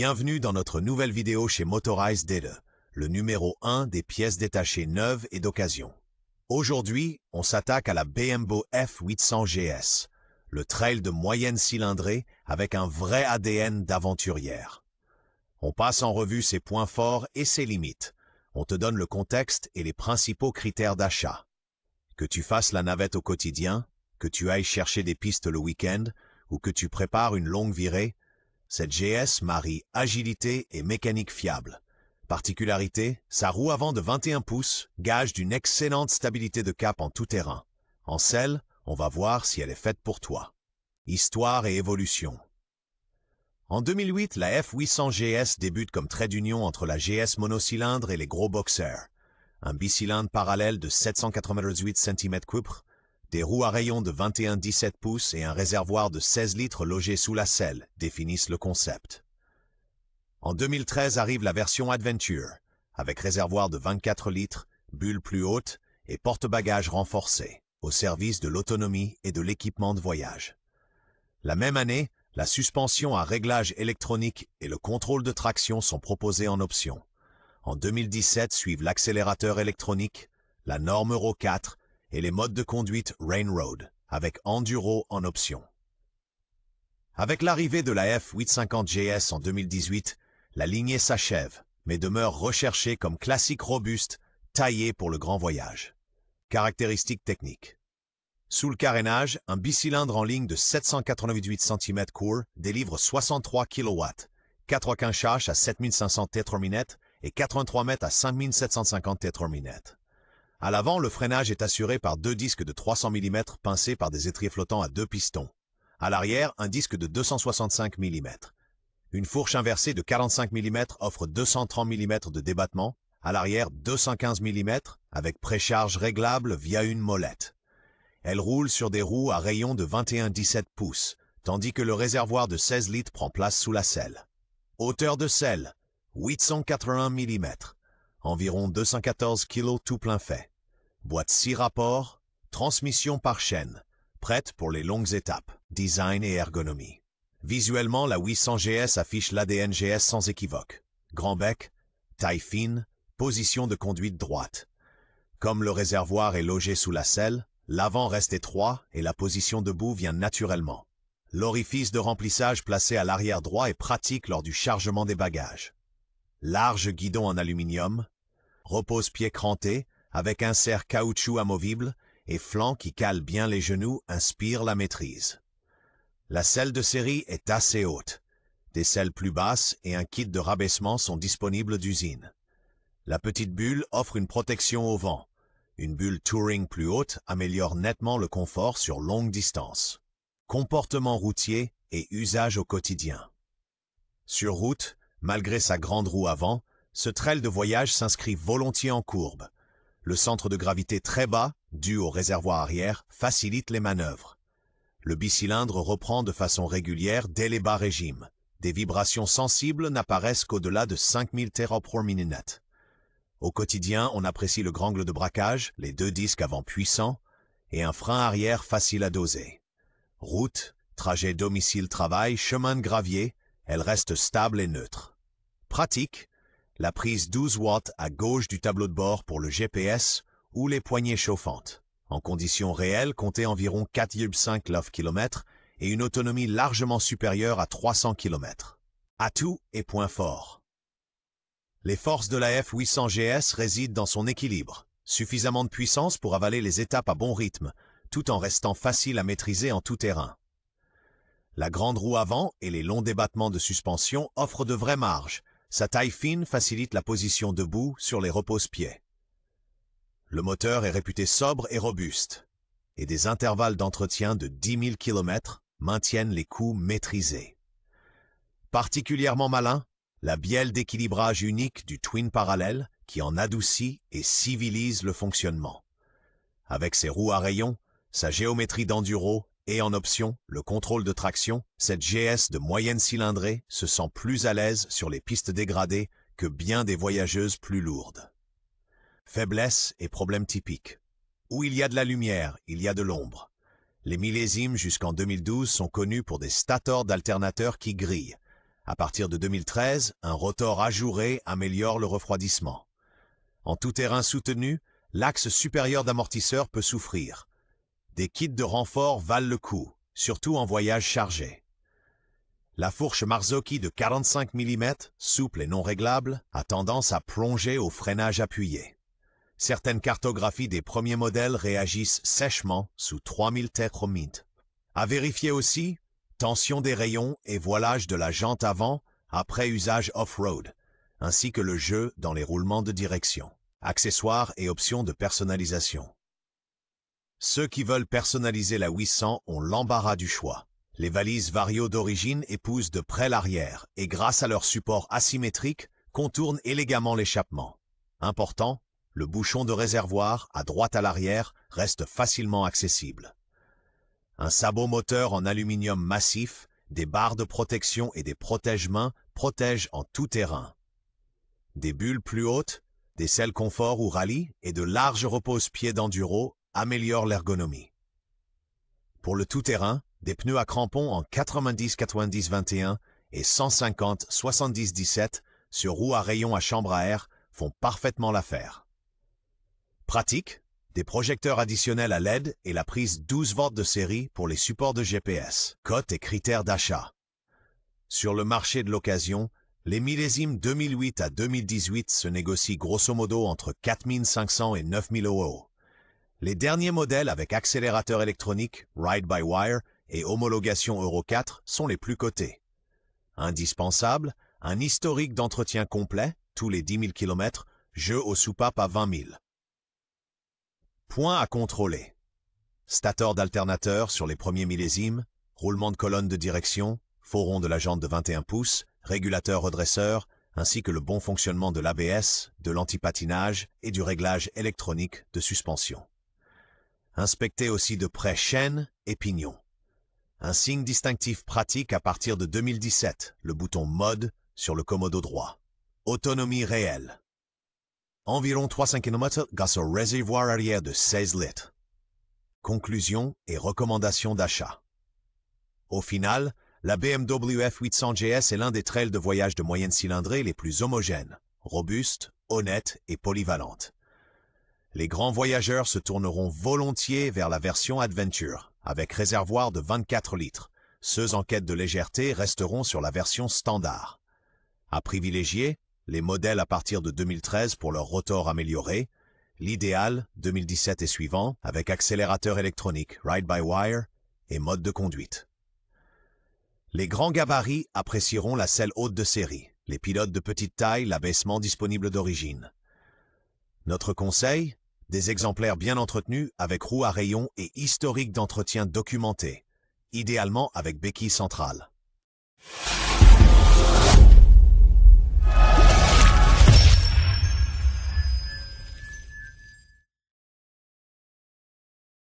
Bienvenue dans notre nouvelle vidéo chez Motorized Data, le numéro 1 des pièces détachées neuves et d'occasion. Aujourd'hui, on s'attaque à la BMW F800 GS, le trail de moyenne cylindrée avec un vrai ADN d'aventurière. On passe en revue ses points forts et ses limites. On te donne le contexte et les principaux critères d'achat. Que tu fasses la navette au quotidien, que tu ailles chercher des pistes le week-end ou que tu prépares une longue virée, cette GS marie agilité et mécanique fiable. Particularité, sa roue avant de 21 pouces, gage d'une excellente stabilité de cap en tout terrain. En selle, on va voir si elle est faite pour toi. Histoire et évolution. En 2008, la F800 GS débute comme trait d'union entre la GS monocylindre et les gros boxers. Un bicylindre parallèle de 798 cm3, des roues à rayons de 21-17 pouces et un réservoir de 16 litres logé sous la selle définissent le concept. En 2013 arrive la version Adventure, avec réservoir de 24 litres, bulle plus haute et porte-bagages renforcés, au service de l'autonomie et de l'équipement de voyage. La même année, la suspension à réglage électronique et le contrôle de traction sont proposés en option. En 2017 suivent l'accélérateur électronique, la norme Euro 4 et les modes de conduite Rain Road, avec Enduro en option. Avec l'arrivée de la F850 GS en 2018, la lignée s'achève, mais demeure recherchée comme classique robuste, taillé pour le grand voyage. Caractéristiques techniques. Sous le carénage, un bicylindre en ligne de 788 cm3 délivre 63 kW, 4 châches à 7500 T3 et 83 mètres à 5750 T3. À l'avant, le freinage est assuré par deux disques de 300 mm pincés par des étriers flottants à deux pistons. À l'arrière, un disque de 265 mm. Une fourche inversée de 45 mm offre 230 mm de débattement, à l'arrière 215 mm avec précharge réglable via une molette. Elle roule sur des roues à rayons de 21-17 pouces, tandis que le réservoir de 16 litres prend place sous la selle. Hauteur de selle, 881 mm, environ 214 kg tout plein fait. Boîte 6 rapports, transmission par chaîne, prête pour les longues étapes, design et ergonomie. Visuellement, la 800 GS affiche l'ADN GS sans équivoque. Grand bec, taille fine, position de conduite droite. Comme le réservoir est logé sous la selle, l'avant reste étroit et la position debout vient naturellement. L'orifice de remplissage placé à l'arrière droit est pratique lors du chargement des bagages. Large guidon en aluminium, repose-pied cranté avec insert caoutchouc amovible et flanc qui cale bien les genoux inspire la maîtrise. La selle de série est assez haute. Des selles plus basses et un kit de rabaissement sont disponibles d'usine. La petite bulle offre une protection au vent. Une bulle Touring plus haute améliore nettement le confort sur longue distance. Comportement routier et usage au quotidien. Sur route, malgré sa grande roue avant, ce trail de voyage s'inscrit volontiers en courbe. Le centre de gravité très bas, dû au réservoir arrière, facilite les manœuvres. Le bicylindre reprend de façon régulière dès les bas régimes. Des vibrations sensibles n'apparaissent qu'au-delà de 5000 T/min. Au quotidien, on apprécie le grand angle de braquage, les deux disques avant puissants et un frein arrière facile à doser. Route, trajet domicile-travail, chemin de gravier, elle reste stable et neutre. Pratique, la prise 12 watts à gauche du tableau de bord pour le GPS ou les poignées chauffantes. En conditions réelles, comptez environ 4,5 km et une autonomie largement supérieure à 300 km. Atouts et points forts. Les forces de la F800 GS résident dans son équilibre. Suffisamment de puissance pour avaler les étapes à bon rythme, tout en restant facile à maîtriser en tout terrain. La grande roue avant et les longs débattements de suspension offrent de vraies marges. Sa taille fine facilite la position debout sur les repose-pieds. Le moteur est réputé sobre et robuste, et des intervalles d'entretien de 10 000 km maintiennent les coûts maîtrisés. Particulièrement malin, la bielle d'équilibrage unique du twin parallèle qui en adoucit et civilise le fonctionnement. Avec ses roues à rayons, sa géométrie d'enduro et en option, le contrôle de traction, cette GS de moyenne cylindrée se sent plus à l'aise sur les pistes dégradées que bien des voyageuses plus lourdes. Faiblesses et problèmes typiques. Où il y a de la lumière, il y a de l'ombre. Les millésimes jusqu'en 2012 sont connus pour des stators d'alternateurs qui grillent, À partir de 2013, un rotor ajouré améliore le refroidissement. En tout-terrain soutenu, l'axe supérieur d'amortisseur peut souffrir. Des kits de renfort valent le coup, surtout en voyage chargé. La fourche Marzocchi de 45 mm, souple et non réglable, a tendance à plonger au freinage appuyé. Certaines cartographies des premiers modèles réagissent sèchement sous 3000 thermomètres. À vérifier aussi, tension des rayons et voilage de la jante avant après usage off-road, ainsi que le jeu dans les roulements de direction. Accessoires et options de personnalisation. Ceux qui veulent personnaliser la 800 ont l'embarras du choix. Les valises Vario d'origine épousent de près l'arrière et grâce à leur support asymétrique, contournent élégamment l'échappement. Important, le bouchon de réservoir, à droite à l'arrière, reste facilement accessible. Un sabot moteur en aluminium massif, des barres de protection et des protège-mains protègent en tout terrain. Des bulles plus hautes, des selles confort ou rallye et de larges repose-pieds d'enduro améliorent l'ergonomie. Pour le tout-terrain, des pneus à crampons en 90-90-21 et 150-70-17 sur roues à rayons à chambre à air font parfaitement l'affaire. Pratique, des projecteurs additionnels à LED et la prise 12 volts de série pour les supports de GPS. Cotes et critères d'achat. Sur le marché de l'occasion, les millésimes 2008 à 2018 se négocient grosso modo entre 4 500 et 9 000 €. Les derniers modèles avec accélérateur électronique, ride-by-wire et homologation Euro 4 sont les plus cotés. Indispensable, un historique d'entretien complet, tous les 10 000 km, jeu aux soupapes à 20 000. Points à contrôler. Stator d'alternateur sur les premiers millésimes, roulement de colonne de direction, faux rond de la jante de 21 pouces, régulateur redresseur, ainsi que le bon fonctionnement de l'ABS, de l'antipatinage et du réglage électronique de suspension. Inspectez aussi de près chaîne et pignon. Un signe distinctif pratique à partir de 2017, le bouton Mode sur le commodo droit. Autonomie réelle. Environ 300 km grâce au réservoir arrière de 16 litres. Conclusion et recommandations d'achat. Au final, la BMW F800 GS est l'un des trails de voyage de moyenne cylindrée les plus homogènes, robustes, honnêtes et polyvalentes. Les grands voyageurs se tourneront volontiers vers la version Adventure, avec réservoir de 24 litres. Ceux en quête de légèreté resteront sur la version standard. À privilégier, les modèles à partir de 2013 pour leur rotor amélioré, l'idéal 2017 et suivant avec accélérateur électronique, ride-by-wire et mode de conduite. Les grands gabarits apprécieront la selle haute de série, les pilotes de petite taille l'abaissement disponible d'origine. Notre conseil, des exemplaires bien entretenus avec roues à rayons et historique d'entretien documenté, idéalement avec béquille centrale.